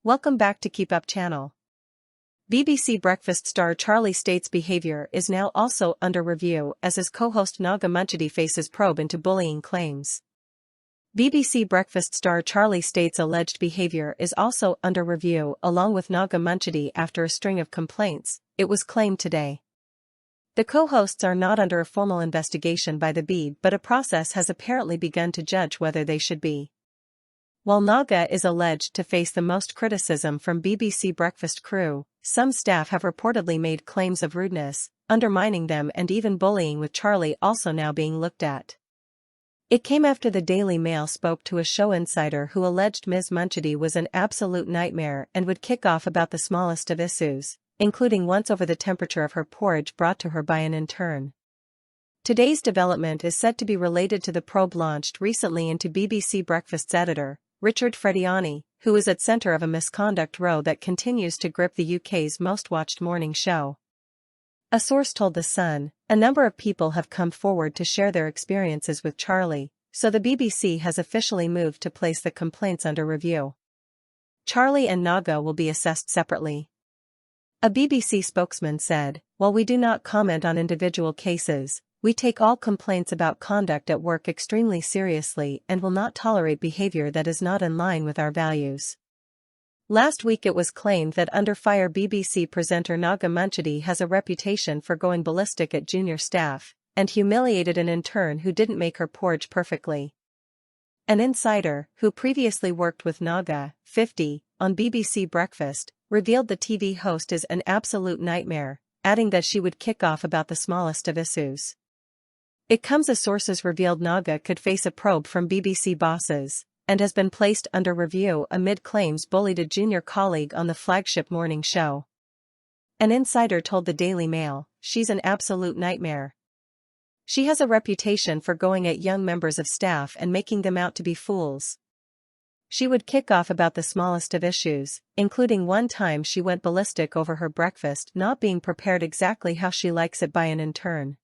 Welcome back to Keep Up channel. BBC Breakfast star Charlie Stayt's behaviour is now also under review as his co-host Naga Munchetty faces probe into bullying claims. BBC Breakfast star Charlie Stayt's alleged behaviour is also under review along with Naga Munchetty after a string of complaints, it was claimed today. The co-hosts are not under a formal investigation by the BB, but a process has apparently begun to judge whether they should be. While Naga is alleged to face the most criticism from BBC Breakfast crew, some staff have reportedly made claims of rudeness, undermining them and even bullying, with Charlie also now being looked at. It came after the Daily Mail spoke to a show insider who alleged Ms. Munchetty was an absolute nightmare and would kick off about the smallest of issues, including once over the temperature of her porridge brought to her by an intern. Today's development is said to be related to the probe launched recently into BBC Breakfast's editor, Richard Frediani, who is at centre of a misconduct row that continues to grip the UK's most watched morning show. A source told The Sun, a number of people have come forward to share their experiences with Charlie, so the BBC has officially moved to place the complaints under review. Charlie and Naga will be assessed separately. A BBC spokesman said, "While we do not comment on individual cases, we take all complaints about conduct at work extremely seriously and will not tolerate behaviour that is not in line with our values." Last week it was claimed that under fire BBC presenter Naga Munchetty has a reputation for going ballistic at junior staff, and humiliated an intern who didn't make her porridge perfectly. An insider, who previously worked with Naga, 50, on BBC Breakfast, revealed the TV host is an absolute nightmare, adding that she would kick off about the smallest of issues. It comes as sources revealed Naga could face a probe from BBC bosses, and has been placed under review amid claims bullied a junior colleague on the flagship morning show. An insider told the Daily Mail, "She's an absolute nightmare. She has a reputation for going at young members of staff and making them out to be fools. She would kick off about the smallest of issues, including one time she went ballistic over her breakfast not being prepared exactly how she likes it by an intern."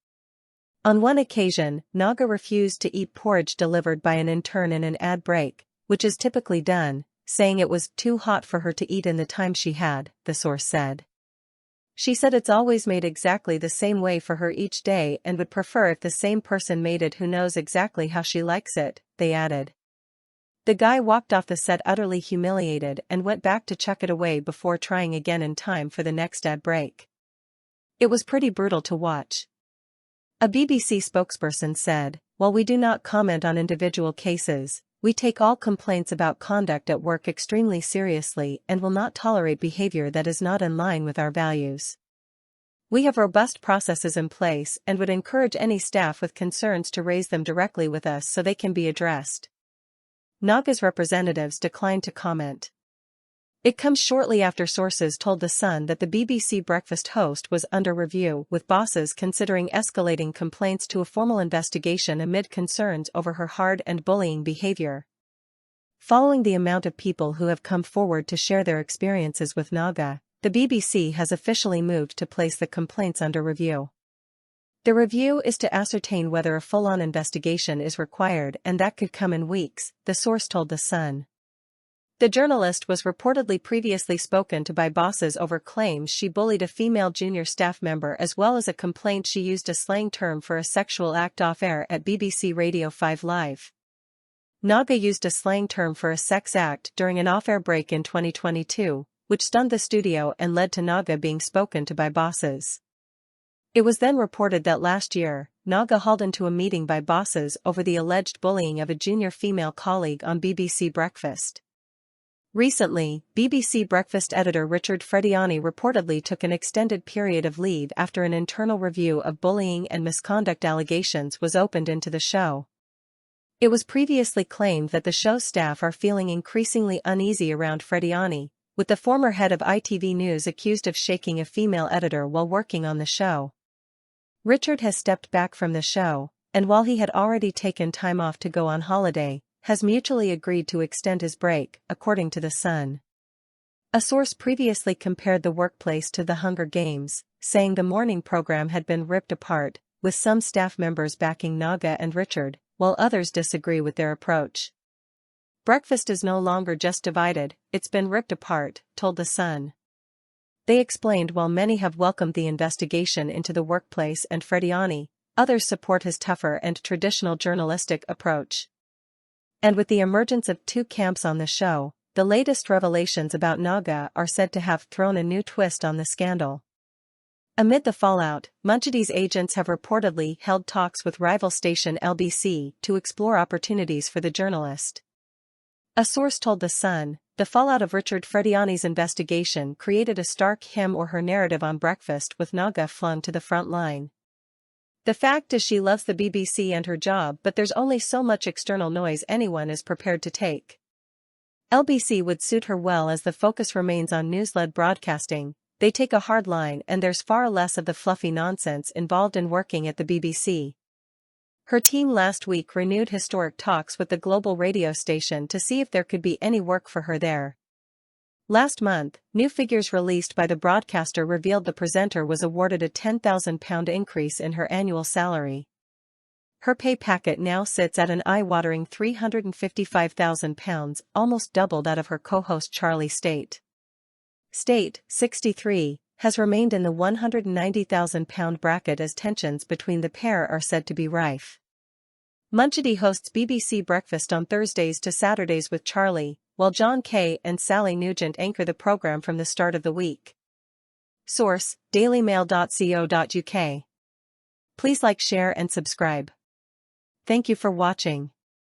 On one occasion, Naga refused to eat porridge delivered by an intern in an ad break, which is typically done, saying it was too hot for her to eat in the time she had, the source said. She said it's always made exactly the same way for her each day and would prefer if the same person made it who knows exactly how she likes it, they added. The guy walked off the set utterly humiliated and went back to chuck it away before trying again in time for the next ad break. It was pretty brutal to watch. A BBC spokesperson said, "While we do not comment on individual cases, we take all complaints about conduct at work extremely seriously and will not tolerate behaviour that is not in line with our values. We have robust processes in place and would encourage any staff with concerns to raise them directly with us so they can be addressed." Naga's representatives declined to comment. It comes shortly after sources told The Sun that the BBC Breakfast host was under review, with bosses considering escalating complaints to a formal investigation amid concerns over her hard and bullying behaviour. Following the amount of people who have come forward to share their experiences with Naga, the BBC has officially moved to place the complaints under review. The review is to ascertain whether a full-on investigation is required, and that could come in weeks, the source told The Sun. The journalist was reportedly previously spoken to by bosses over claims she bullied a female junior staff member, as well as a complaint she used a slang term for a sexual act off-air at BBC Radio 5 Live. Naga used a slang term for a sex act during an off-air break in 2022, which stunned the studio and led to Naga being spoken to by bosses. It was then reported that last year, Naga hauled into a meeting by bosses over the alleged bullying of a junior female colleague on BBC Breakfast. Recently, BBC Breakfast editor Richard Frediani reportedly took an extended period of leave after an internal review of bullying and misconduct allegations was opened into the show. It was previously claimed that the show's staff are feeling increasingly uneasy around Frediani, with the former head of ITV News accused of shaking a female editor while working on the show. Richard has stepped back from the show, and while he had already taken time off to go on holiday, has mutually agreed to extend his break, according to The Sun. A source previously compared the workplace to the Hunger Games, saying the morning program had been ripped apart, with some staff members backing Naga and Richard, while others disagree with their approach. Breakfast is no longer just divided, it's been ripped apart, told The Sun. They explained while many have welcomed the investigation into the workplace and Frediani, others support his tougher and traditional journalistic approach. And with the emergence of two camps on the show, the latest revelations about Naga are said to have thrown a new twist on the scandal. Amid the fallout, Munchetty's agents have reportedly held talks with rival station LBC to explore opportunities for the journalist. A source told The Sun, the fallout of Richard Frediani's investigation created a stark him or her narrative on breakfast with Naga flung to the front line. The fact is she loves the BBC and her job, but there's only so much external noise anyone is prepared to take. LBC would suit her well as the focus remains on news-led broadcasting. They take a hard line and there's far less of the fluffy nonsense involved in working at the BBC. Her team last week renewed historic talks with the global radio station to see if there could be any work for her there. Last month, new figures released by the broadcaster revealed the presenter was awarded a £10,000 increase in her annual salary. Her pay packet now sits at an eye-watering £355,000, almost double that of her co-host Charlie Stayt. Stayt, 63, has remained in the £190,000 bracket as tensions between the pair are said to be rife. Munchetty hosts BBC Breakfast on Thursdays to Saturdays with Charlie, while John Kay and Sally Nugent anchor the programme from the start of the week. Source: dailymail.co.uk. Please like, share and subscribe. Thank you for watching.